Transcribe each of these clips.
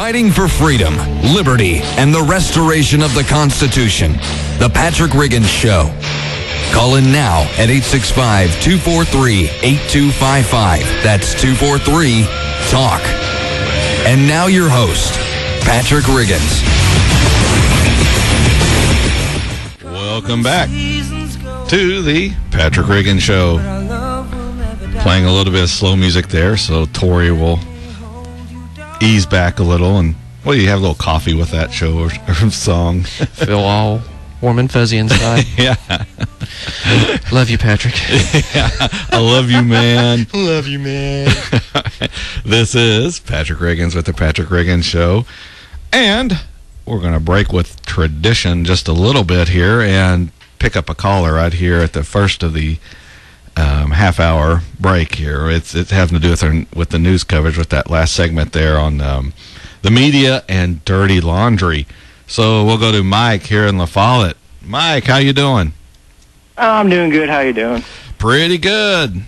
Fighting for freedom, liberty, and the restoration of the Constitution. The Patrick Riggins Show. Call in now at 865-243-8255. That's 243-TALK. And now your host, Patrick Riggins. Welcome back to the Patrick Riggins Show. Playing a little bit of slow music there, so Tori will ease back a little. And what do you have, a little coffee with that show or song? Feel all warm and fuzzy inside. Yeah. Love you, Patrick. Yeah. I love you, man. Love you, man. This is Patrick Riggins with the Patrick Riggins Show. And we're going to break with tradition just a little bit here and pick up a caller right here at the first of the half-hour break here. It's having to do with the news coverage with that last segment there on the media and dirty laundry. So we'll go to Mike here in La Follette. Mike, how you doing? I'm doing good. How you doing? Pretty good.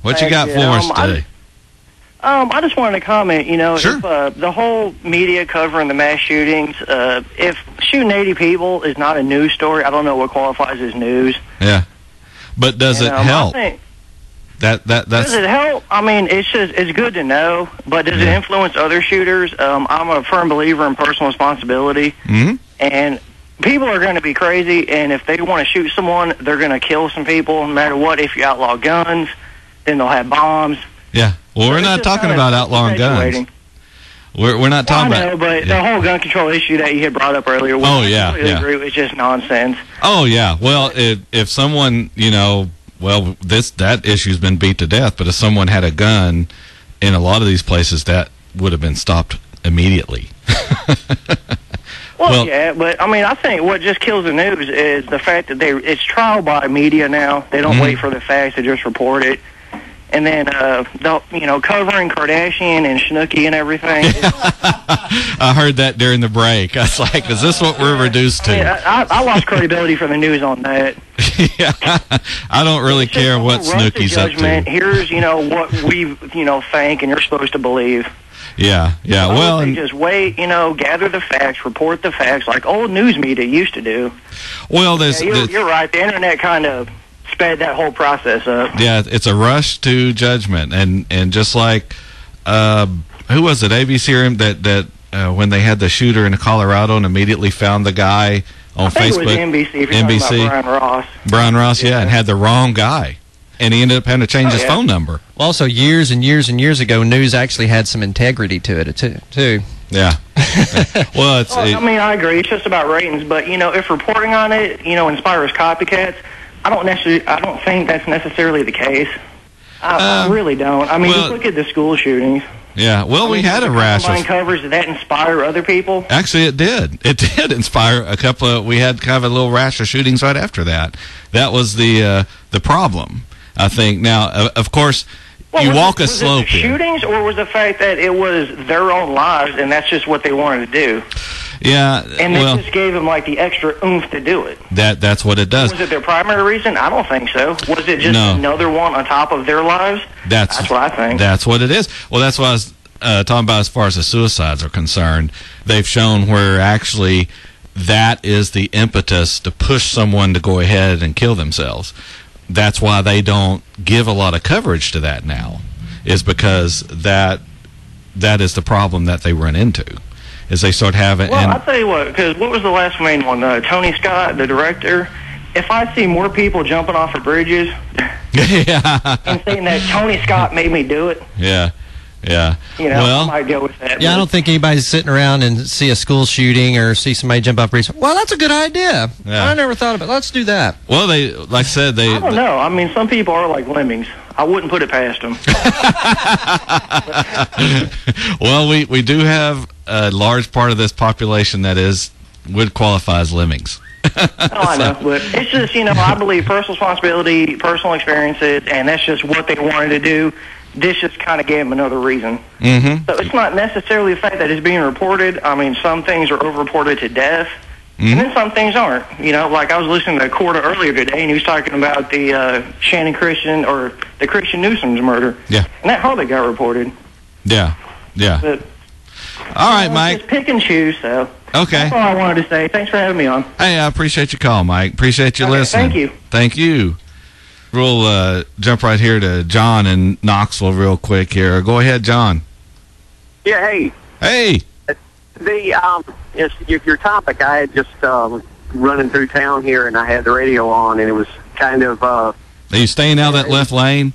What you got for us today? I just wanted to comment, Sure. if the whole media covering the mass shootings, if shooting 80 people is not a news story, I don't know what qualifies as news. Yeah. But does it help? That's Does it help? I mean, it's good to know, but does it influence other shooters? I'm a firm believer in personal responsibility, and people are going to be crazy, and if they want to shoot someone, they're going to kill some people no matter what. If you outlaw guns, then they'll have bombs. Yeah. Well, we're not talking about outlawing guns. We're not talking about... I know, but the whole gun control issue that you had brought up earlier, I agree, it's just nonsense. Oh, yeah. Well, if someone, that issue's been beat to death, but if someone had a gun in a lot of these places, that would have been stopped immediately. Well, yeah, but, I think what just kills the news is the fact that it's trial by media now. They don't wait for the facts, they just report it. And then, covering Kardashian and Snooki and everything. I heard that during the break. I was like, is this what we're reduced to? I lost credibility for the news on that. Yeah, I don't really care what Snooki's up to. Here's, what we, think and you're supposed to believe. Yeah. Well, they just wait, gather the facts, report the facts, like old news media used to do. Well, you're right. The internet kind of sped that whole process up. Yeah, it's a rush to judgment, and just like who was it? ABC that when they had the shooter in Colorado and immediately found the guy on Facebook. It was NBC. If you're talking about Brian Ross. Brian Ross, yeah, and had the wrong guy, and he ended up having to change his phone number. Well, also, years and years and years ago, news actually had some integrity to it too. Yeah. Well, I agree. It's just about ratings, but if reporting on it, inspires copycats. I don't think that's necessarily the case. I really don't. Just look at the school shootings. Yeah, well, we had a rash of covers. Did that inspire other people? Actually, it did. It did inspire a couple of... We had kind of a little rash of shootings right after that. That was the problem, I think. Now, of course, you walk a slope here. Shootings, or was the fact that it was their own lives, and that's just what they wanted to do? Yeah, and they just gave them like the extra oomph to do it. That's what it does. Was it their primary reason? I don't think so. Was it just another one on top of their lives? That's what I think. That's what it is. Well, that's what I was talking about as far as the suicides are concerned. They've shown where actually that is the impetus to push someone to go ahead and kill themselves. That's why they don't give a lot of coverage to that now, is because that is the problem that they run into. As they start having... Well, I'll tell you what, because what was the last main one? Tony Scott, the director. If I see more people jumping off of bridges and saying that Tony Scott made me do it... Yeah. I might go with that. Yeah, I don't think anybody's sitting around and see a school shooting or see somebody jump off a bridge. Well, that's a good idea. Yeah. I never thought of it. Let's do that. Well, like I said, I don't know. Some people are like lemmings. I wouldn't put it past them. Well, we do have a large part of this population that would qualify as lemmings. I know, but it's just, I believe personal responsibility, personal experiences, and that's just what they wanted to do. This just kind of gave them another reason. Mm-hmm. So it's not necessarily the fact that it's being reported. Some things are overreported to death, and then some things aren't. Like I was listening to Corda earlier today, and he was talking about the Shannon Christian, or the Christian Newsom's murder. Yeah. And that hardly got reported. Yeah. But All right, Mike. Just pick and choose, so. Okay. That's all I wanted to say. Thanks for having me on. Hey, I appreciate your call, Mike. Appreciate you listening. Thank you. Thank you. We'll jump right here to John in Knoxville real quick here. Go ahead, John. Yeah, hey. Hey. Your topic, I had just running through town here, and I had the radio on, and it was kind of... Are you staying out that left lane?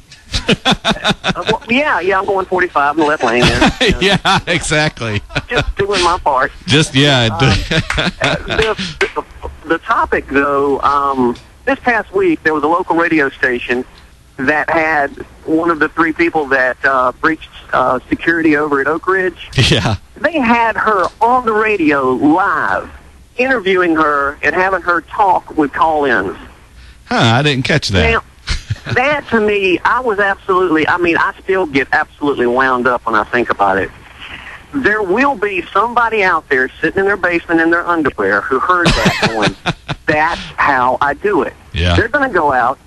Yeah, I'm going 45 in the left lane there. Yeah, exactly. Just doing my part. The topic, though, this past week, there was a local radio station that had one of the three people that breached security over at Oak Ridge. Yeah. They had her on the radio live, interviewing her and having her talk with call-ins. Huh, I didn't catch that. Now, that to me, I still get absolutely wound up when I think about it. There will be somebody out there sitting in their basement in their underwear who heard that going, that's how I do it. Yeah. They're going to go out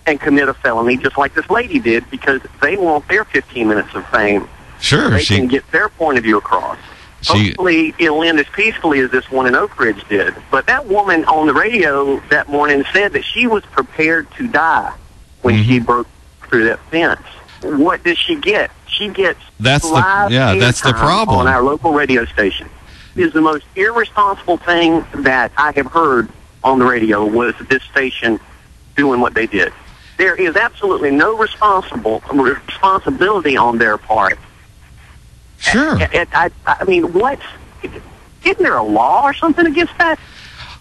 and commit a felony just like this lady did because they want their 15 minutes of fame. Sure. They can get their point of view across. Hopefully it'll end as peacefully as this one in Oak Ridge did. But that woman on the radio that morning said that she was prepared to die when she broke through that fence. What does she get? She gets that's the problem on our local radio station. It is the most irresponsible thing that I have heard on the radio was this station doing what they did. There is absolutely no responsibility on their part. Sure. I mean, isn't there a law or something against that?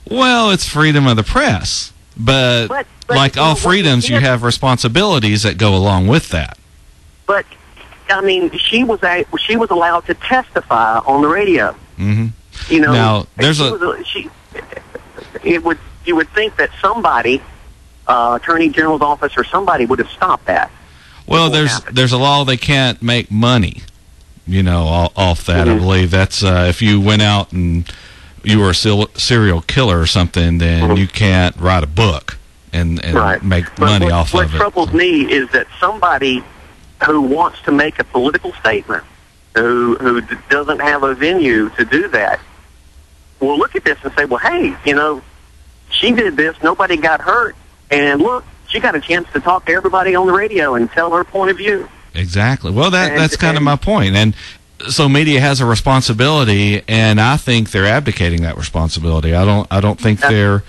Well, it's freedom of the press. But like all freedoms, you have responsibilities that go along with that. But, I mean, she was allowed to testify on the radio. Mm-hmm. You know, now, you would think that somebody, Attorney General's office or somebody would have stopped that. Well, there's a law they can't make money, off that. I believe that's if you went out and you were a serial killer or something, then you can't write a book and make money off of it. What troubles me is that somebody who wants to make a political statement, who doesn't have a venue to do that, will look at this and say, well, hey, she did this, nobody got hurt, and look, she got a chance to talk to everybody on the radio and tell her point of view. Exactly. Well, that's kind of my point. And so media has a responsibility, and I think they're abdicating that responsibility. I don't think they're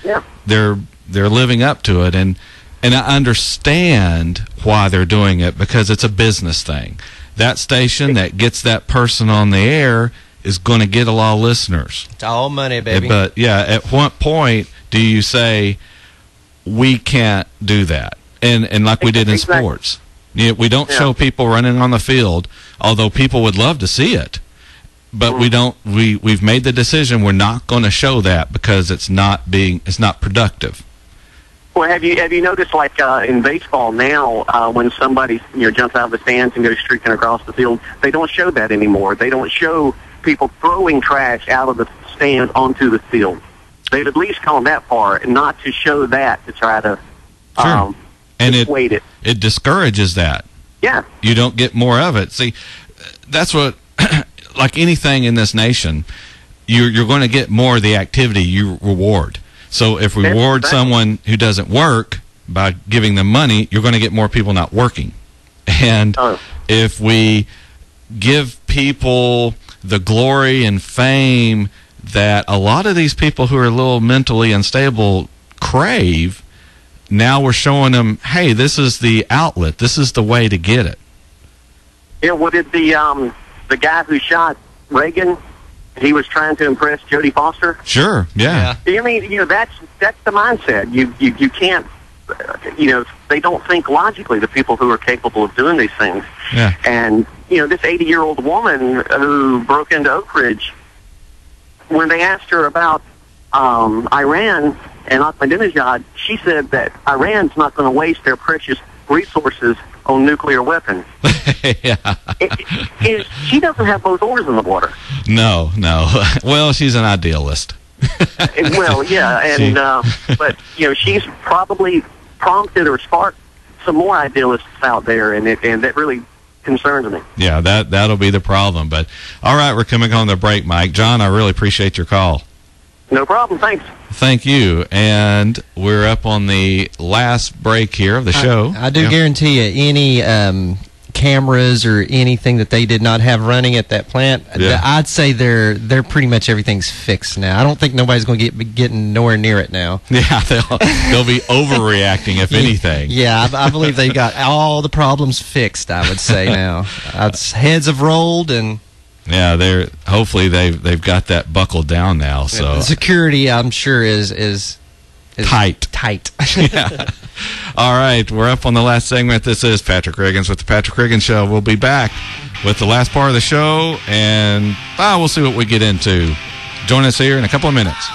living up to it, and I understand why they're doing it because it's a business thing. That station that gets that person on the air is going to get a lot of listeners. It's all money, baby. But yeah, at what point do you say we can't do that? And like we did in sports. We don't show people running on the field, although people would love to see it. But we don't. We've made the decision we're not going to show that because it's not productive. Well, have you noticed, like in baseball now, when somebody jumps out of the stands and goes streaking across the field, they don't show that anymore. They don't show people throwing trash out of the stand onto the field. They'd at least gone that far, and not to show that to try to dissuade it. It discourages that. Yeah. You don't get more of it. See, that's what, like anything in this nation, you're going to get more of the activity you reward. So if we reward someone who doesn't work by giving them money, you're going to get more people not working. And if we give people the glory and fame that a lot of these people who are a little mentally unstable crave, now we're showing them, hey, this is the outlet. This is the way to get it. Yeah, what did the guy who shot Reagan, he was trying to impress Jodie Foster? Sure, yeah. I mean, that's the mindset. You can't, they don't think logically, the people who are capable of doing these things. Yeah. And, this 80-year-old woman who broke into Oak Ridge, when they asked her about Iran and Ahmadinejad, she said that Iran's not going to waste their precious resources on nuclear weapons. Yeah. She doesn't have both oars in the water. No. Well, she's an idealist. Well, yeah, and but she's probably prompted or sparked some more idealists out there, and that really concerns me. Yeah, that'll be the problem. But all right, we're coming on the break, Mike. John, I really appreciate your call. No problem. Thanks. Thank you. And we're up on the last break here of the show. I do guarantee you, any cameras or anything that they did not have running at that plant, I'd say they're pretty much everything's fixed now. I don't think nobody's going to be getting nowhere near it now. Yeah, they'll be overreacting if anything. Yeah, I believe they've got all the problems fixed, I would say now. Heads have rolled, and yeah, hopefully they've got that buckled down now. So the security, I'm sure, is tight. Yeah. All right, we're up on the last segment. This is Patrick Riggins with the Patrick Riggins Show. We'll be back with the last part of the show, and we'll see what we get into. Join us here in a couple of minutes.